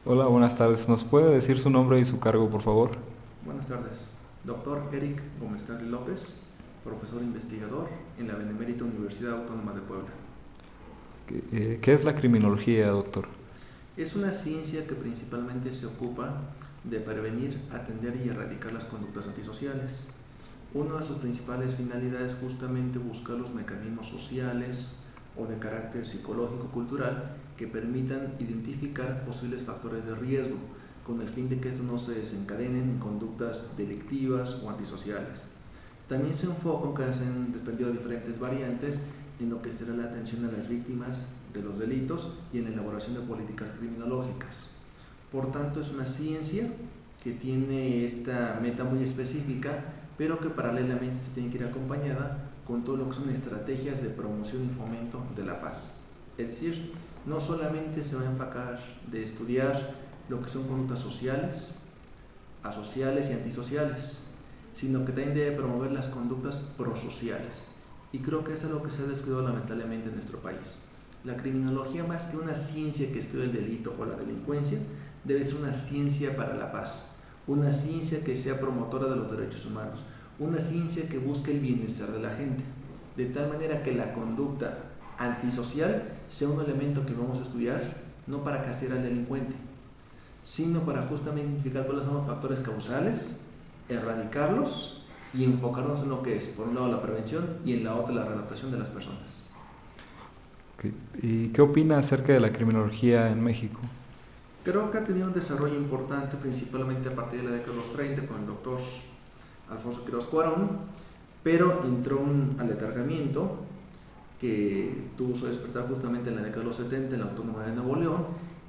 Hola, buenas tardes. ¿Nos puede decir su nombre y su cargo, por favor? Buenas tardes. Doctor Eric Gómez Tarri López, profesor investigador en la Benemérita Universidad Autónoma de Puebla. ¿Qué es la criminología, doctor? Es una ciencia que principalmente se ocupa de prevenir, atender y erradicar las conductas antisociales. Una de sus principales finalidades es justamente buscar los mecanismos sociales o de carácter psicológico-cultural que permitan identificar posibles factores de riesgo con el fin de que estos no se desencadenen en conductas delictivas o antisociales. También se enfoca, aunque se han desprendido diferentes variantes, en lo que será la atención a las víctimas de los delitos y en la elaboración de políticas criminológicas. Por tanto, es una ciencia que tiene esta meta muy específica, pero que paralelamente se tiene que ir acompañada con todo lo que son estrategias de promoción y fomento de la paz. Es decir, no solamente se va a enfocar de estudiar lo que son conductas sociales, asociales y antisociales, sino que también debe promover las conductas prosociales. Y creo que eso es lo que se ha descuidado lamentablemente en nuestro país. La criminología, más que una ciencia que estudia el delito o la delincuencia, debe ser una ciencia para la paz, una ciencia que sea promotora de los derechos humanos, una ciencia que busque el bienestar de la gente, de tal manera que la conducta antisocial sea un elemento que vamos a estudiar no para castigar al delincuente, sino para justamente identificar cuáles son los factores causales, erradicarlos y enfocarnos en lo que es, por un lado, la prevención y en la otra, la readaptación de las personas. ¿Y qué opina acerca de la criminología en México? Creo que ha tenido un desarrollo importante, principalmente a partir de la década de los 30, con el doctor Alfonso Quiroz Cuarón, pero entró un aletargamiento que tuvo su despertar justamente en la década de los 70 en la Autónoma de Nuevo León,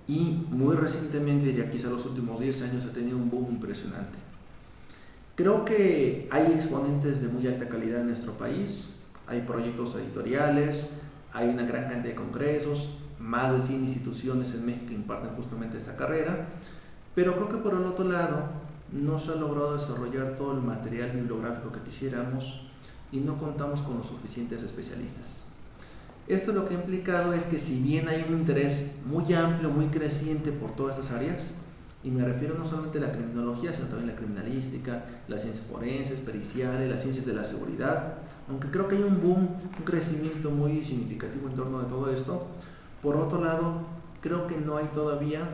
y muy recientemente, ya quizá los últimos 10 años, ha tenido un boom impresionante. Creo que hay exponentes de muy alta calidad en nuestro país, hay proyectos editoriales, hay una gran cantidad de congresos, más de 100 instituciones en México que imparten justamente esta carrera, pero creo que por el otro lado no se ha logrado desarrollar todo el material bibliográfico que quisiéramos y no contamos con los suficientes especialistas. Esto lo que ha implicado es que, si bien hay un interés muy amplio, muy creciente por todas estas áreas, y me refiero no solamente a la criminología, sino también a la criminalística, las ciencias forenses, periciales, las ciencias de la seguridad, aunque creo que hay un boom, un crecimiento muy significativo en torno de todo esto, por otro lado, creo que no hay todavía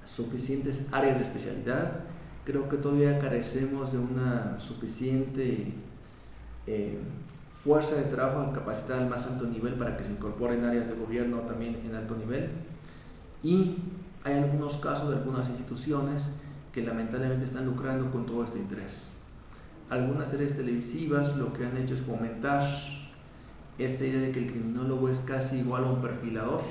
suficientes áreas de especialidad, creo que todavía carecemos de una suficiente eh, fuerza de trabajo capacitada al más alto nivel para que se incorporen áreas de gobierno también en alto nivel, y hay algunos casos de algunas instituciones que lamentablemente están lucrando con todo este interés. Algunas series televisivas lo que han hecho es fomentar esta idea de que el criminólogo es casi igual a un perfilador,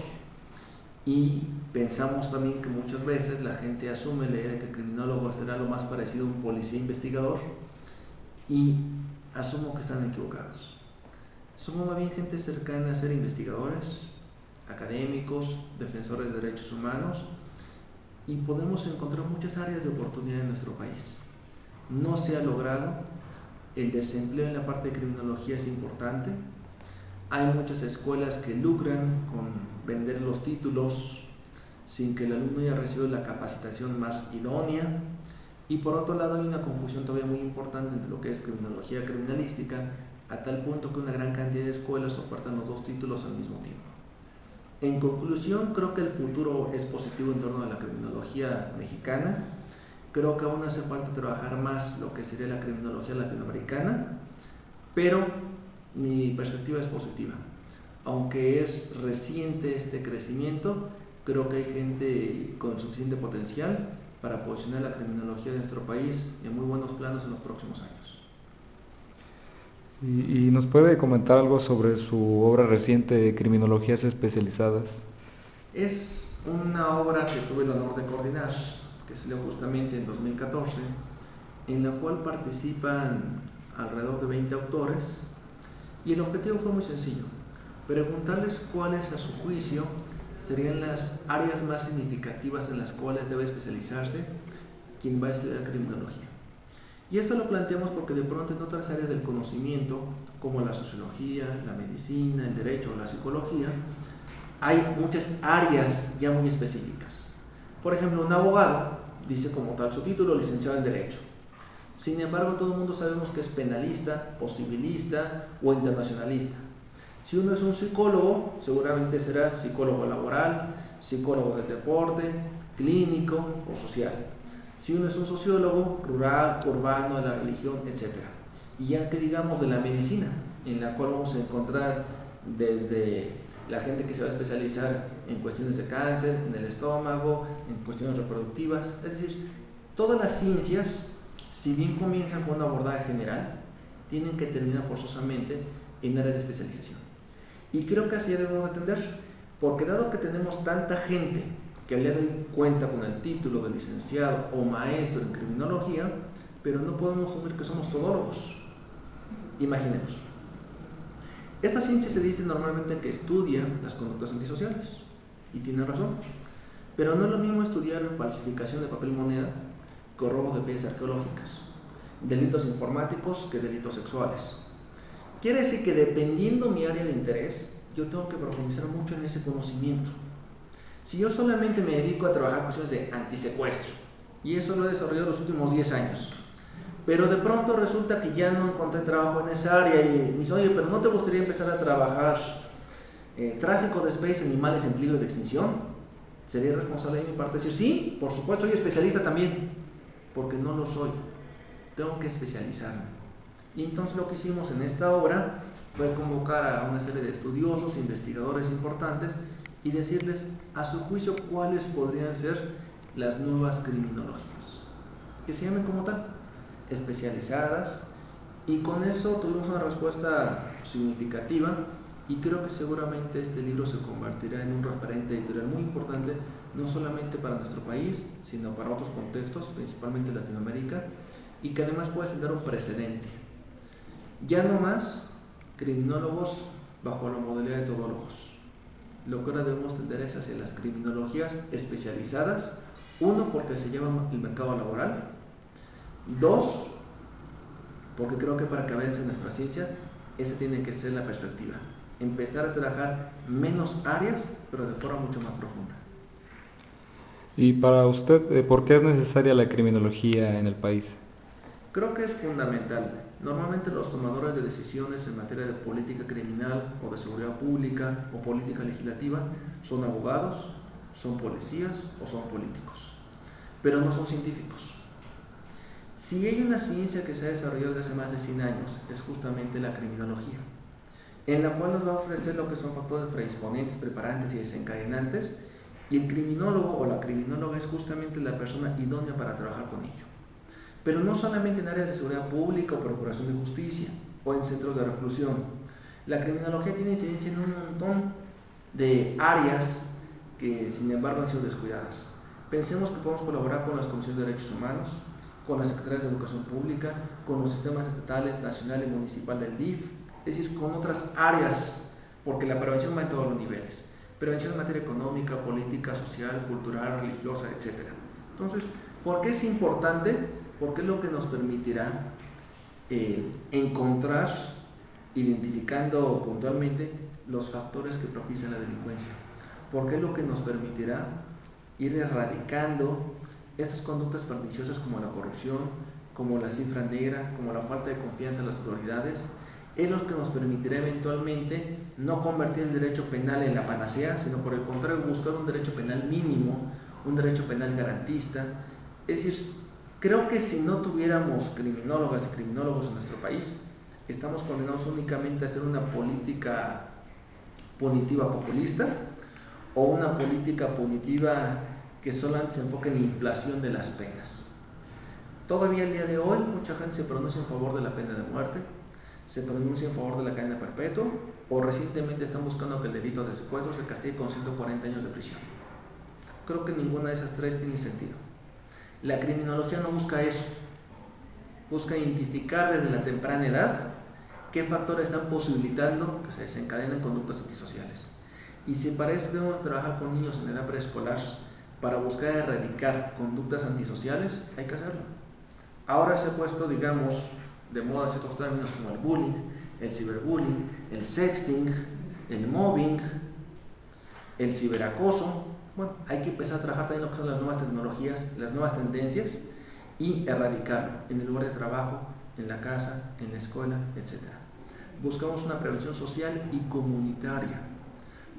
y pensamos también que muchas veces la gente asume la idea de que el criminólogo será lo más parecido a un policía investigador, y asumo que están equivocados. Somos más bien gente cercana a ser investigadores, académicos, defensores de derechos humanos, y podemos encontrar muchas áreas de oportunidad en nuestro país. No se ha logrado, el desempleo en la parte de criminología es importante, hay muchas escuelas que lucran con vender los títulos sin que el alumno haya recibido la capacitación más idónea, y por otro lado hay una confusión todavía muy importante entre lo que es criminología y criminalística, a tal punto que una gran cantidad de escuelas ofertan los dos títulos al mismo tiempo. En conclusión, creo que el futuro es positivo en torno a la criminología mexicana. Creo que aún hace falta trabajar más lo que sería la criminología latinoamericana, pero mi perspectiva es positiva. Aunque es reciente este crecimiento, creo que hay gente con suficiente potencial para posicionar la criminología de nuestro país en muy buenos planos en los próximos años. ¿Y nos puede comentar algo sobre su obra reciente de Criminologías Especializadas? Es una obra que tuve el honor de coordinar, que salió justamente en 2014, en la cual participan alrededor de 20 autores, y el objetivo fue muy sencillo: preguntarles cuáles, a su juicio, serían las áreas más significativas en las cuales debe especializarse quien va a estudiar criminología. Y esto lo planteamos porque de pronto en otras áreas del conocimiento, como la sociología, la medicina, el derecho o la psicología, hay muchas áreas ya muy específicas. Por ejemplo, un abogado dice como tal su título, licenciado en Derecho. Sin embargo, todo el mundo sabemos que es penalista, o civilista o internacionalista. Si uno es un psicólogo, seguramente será psicólogo laboral, psicólogo del deporte, clínico o social. Si uno es un sociólogo, rural, urbano, de la religión, etc. Y ya que digamos de la medicina, en la cual vamos a encontrar desde la gente que se va a especializar en cuestiones de cáncer, en el estómago, en cuestiones reproductivas. Es decir, todas las ciencias, si bien comienzan con un abordaje general, tienen que terminar forzosamente en áreas de especialización. Y creo que así debemos atender, porque dado que tenemos tanta gente que al día de hoy cuenta con el título de licenciado o maestro en criminología, pero no podemos asumir que somos todólogos. Imaginemos. Esta ciencia se dice normalmente que estudia las conductas antisociales, y tiene razón, pero no es lo mismo estudiar falsificación de papel moneda que robos de piezas arqueológicas, delitos informáticos que delitos sexuales. Quiere decir que dependiendo mi área de interés, yo tengo que profundizar mucho en ese conocimiento. Si yo solamente me dedico a trabajar cuestiones de antisecuestro, y eso lo he desarrollado los últimos 10 años, pero de pronto resulta que ya no encontré trabajo en esa área y me dice, oye, pero ¿no te gustaría empezar a trabajar tráfico de especies animales en peligro de extinción? ¿Sería irresponsable de mi parte decir, sí, por supuesto, soy especialista también? Porque no lo soy, tengo que especializarme. Y entonces lo que hicimos en esta obra fue convocar a una serie de estudiosos, investigadores importantes y decirles, a su juicio, cuáles podrían ser las nuevas criminologías, que se llamen como tal, especializadas, y con eso tuvimos una respuesta significativa y creo que seguramente este libro se convertirá en un referente editorial muy importante, no solamente para nuestro país, sino para otros contextos, principalmente Latinoamérica, y que además puede sentar un precedente. Ya no más criminólogos bajo la modalidad de todólogos. Lo que ahora debemos tender es hacia las criminologías especializadas, uno, porque se llama el mercado laboral, dos, porque creo que para que avance nuestra ciencia, esa tiene que ser la perspectiva. Empezar a trabajar menos áreas, pero de forma mucho más profunda. Y para usted, ¿por qué es necesaria la criminología en el país? Creo que es fundamental. Normalmente los tomadores de decisiones en materia de política criminal o de seguridad pública o política legislativa son abogados, son policías o son políticos, pero no son científicos. Si hay una ciencia que se ha desarrollado desde hace más de 100 años, es justamente la criminología, en la cual nos va a ofrecer lo que son factores predisponentes, preparantes y desencadenantes, y el criminólogo o la criminóloga es justamente la persona idónea para trabajar con ello. Pero no solamente en áreas de seguridad pública o procuración de justicia o en centros de reclusión. La criminología tiene incidencia en un montón de áreas que sin embargo han sido descuidadas. Pensemos que podemos colaborar con las comisiones de derechos humanos, con las secretarías de educación pública, con los sistemas estatales, nacional y municipal del DIF, es decir, con otras áreas, porque la prevención va en todos los niveles. Prevención en materia económica, política, social, cultural, religiosa, etc. Entonces, ¿por qué es importante? Porque es lo que nos permitirá encontrar, identificando puntualmente los factores que propician la delincuencia. Porque es lo que nos permitirá ir erradicando estas conductas perniciosas como la corrupción, como la cifra negra, como la falta de confianza en las autoridades. Es lo que nos permitirá eventualmente no convertir el derecho penal en la panacea, sino por el contrario buscar un derecho penal mínimo, un derecho penal garantista. Es decir, creo que si no tuviéramos criminólogas y criminólogos en nuestro país, estamos condenados únicamente a hacer una política punitiva populista o una política punitiva que solamente se enfoca en la inflación de las penas. Todavía al día de hoy mucha gente se pronuncia en favor de la pena de muerte, se pronuncia en favor de la cadena perpetua, o recientemente están buscando que el delito de secuestro se castigue con 140 años de prisión. Creo que ninguna de esas tres tiene sentido. La criminología no busca eso, busca identificar desde la temprana edad qué factores están posibilitando que se desencadenen conductas antisociales. Y si para eso debemos trabajar con niños en edad preescolar para buscar erradicar conductas antisociales, hay que hacerlo. Ahora se ha puesto, digamos, de moda ciertos términos como el bullying, el ciberbullying, el sexting, el mobbing, el ciberacoso, Bueno, hay que empezar a trabajar también lo que son las nuevas tecnologías, las nuevas tendencias y erradicarlo en el lugar de trabajo, en la casa, en la escuela, etc. Buscamos una prevención social y comunitaria,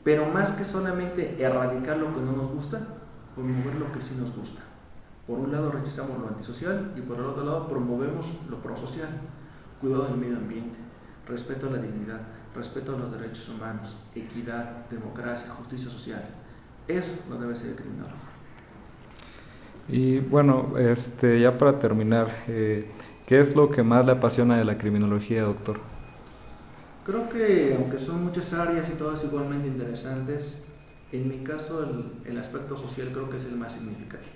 pero más que solamente erradicar lo que no nos gusta, promover lo que sí nos gusta. Por un lado rechazamos lo antisocial y por el otro lado promovemos lo prosocial, cuidado del medio ambiente, respeto a la dignidad, respeto a los derechos humanos, equidad, democracia, justicia social. Eso no debe ser el criminólogo. Y bueno, ya para terminar, ¿qué es lo que más le apasiona de la criminología, doctor? Creo que aunque son muchas áreas y todas igualmente interesantes, en mi caso el aspecto social creo que es el más significativo.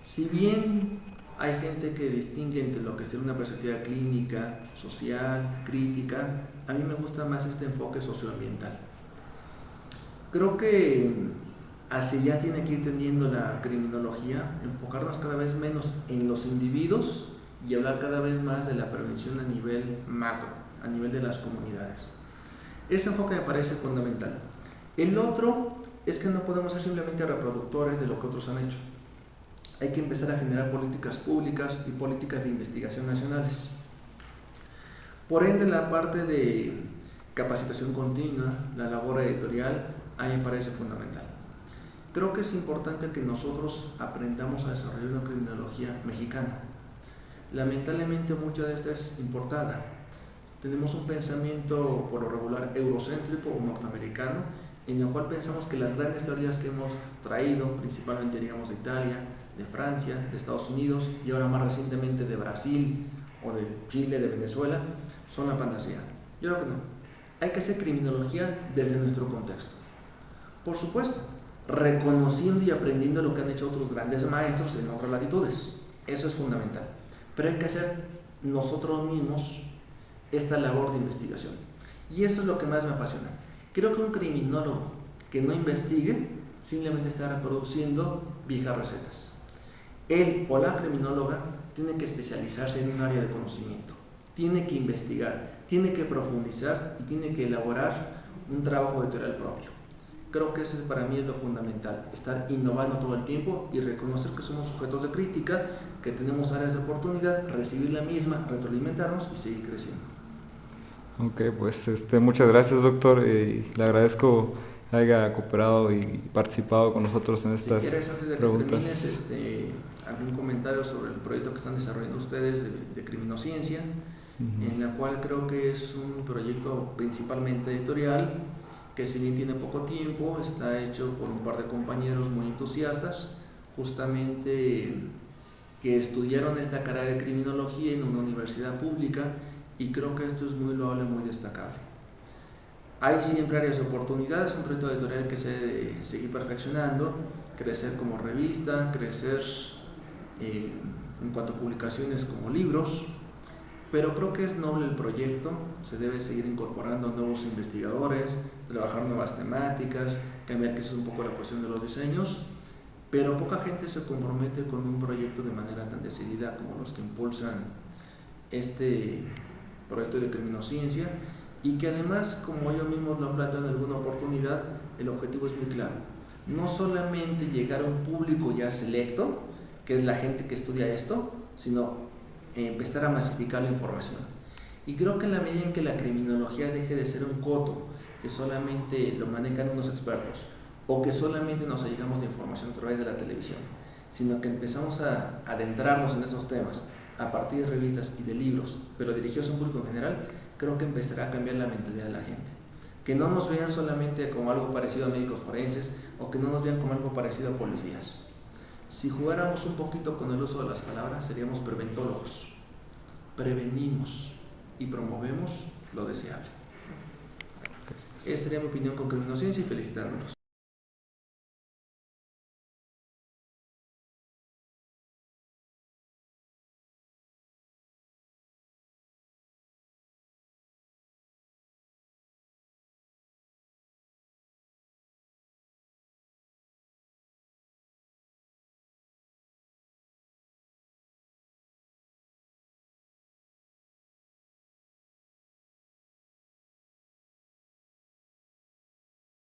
Si bien hay gente que distingue entre lo que es una perspectiva clínica, social, crítica, a mí me gusta más este enfoque socioambiental. Creo que hacia allá tiene que ir tendiendo la criminología, enfocarnos cada vez menos en los individuos y hablar cada vez más de la prevención a nivel macro, a nivel de las comunidades. Ese enfoque me parece fundamental. El otro es que no podemos ser simplemente reproductores de lo que otros han hecho. Hay que empezar a generar políticas públicas y políticas de investigación nacionales. Por ende, la parte de capacitación continua, la labor editorial, a mí me parece fundamental. Creo que es importante que nosotros aprendamos a desarrollar una criminología mexicana. Lamentablemente mucha de esta es importada. Tenemos un pensamiento por lo regular eurocéntrico o norteamericano, en el cual pensamos que las grandes teorías que hemos traído, principalmente digamos de Italia, de Francia, de Estados Unidos y ahora más recientemente de Brasil o de Chile, de Venezuela, son la panacea. Yo creo que no. Hay que hacer criminología desde nuestro contexto. Por supuesto, reconociendo y aprendiendo lo que han hecho otros grandes maestros en otras latitudes. Eso es fundamental. Pero hay que hacer nosotros mismos esta labor de investigación. Y eso es lo que más me apasiona. Creo que un criminólogo que no investigue simplemente está reproduciendo viejas recetas. Él o la criminóloga tiene que especializarse en un área de conocimiento, tiene que investigar, tiene que profundizar y tiene que elaborar un trabajo editorial propio. Creo que eso para mí es lo fundamental, estar innovando todo el tiempo y reconocer que somos sujetos de crítica, que tenemos áreas de oportunidad, recibir la misma, retroalimentarnos y seguir creciendo. Ok, pues muchas gracias, doctor, y le agradezco que haya cooperado y participado con nosotros en estas preguntas. Si quieres, antes de que termines, algún comentario sobre el proyecto que están desarrollando ustedes de criminociencia, en la cual creo que es un proyecto principalmente editorial, que si bien tiene poco tiempo, está hecho por un par de compañeros muy entusiastas, justamente que estudiaron esta carrera de criminología en una universidad pública, y creo que esto es muy loable, muy destacable. Hay siempre áreas de oportunidad, es un proyecto editorial que se debe seguir perfeccionando, crecer como revista, crecer en cuanto a publicaciones como libros, pero creo que es noble el proyecto, se debe seguir incorporando nuevos investigadores, trabajar nuevas temáticas, cambiar quizás un poco la cuestión de los diseños, pero poca gente se compromete con un proyecto de manera tan decidida como los que impulsan este proyecto de criminociencia, y que además, como ellos mismos lo han planteado en alguna oportunidad, el objetivo es muy claro. No solamente llegar a un público ya selecto, que es la gente que estudia esto, sino empezar a masificar la información. Y creo que en la medida en que la criminología deje de ser un coto, que solamente lo manejan unos expertos, o que solamente nos allegamos de información a través de la televisión, sino que empezamos a adentrarnos en esos temas a partir de revistas y de libros, pero dirigidos a un público en general, creo que empezará a cambiar la mentalidad de la gente. Que no nos vean solamente como algo parecido a médicos forenses, o que no nos vean como algo parecido a policías. Si jugáramos un poquito con el uso de las palabras, seríamos preventólogos. Prevenimos y promovemos lo deseable. Esta sería mi opinión con criminociencia, y felicitándolos.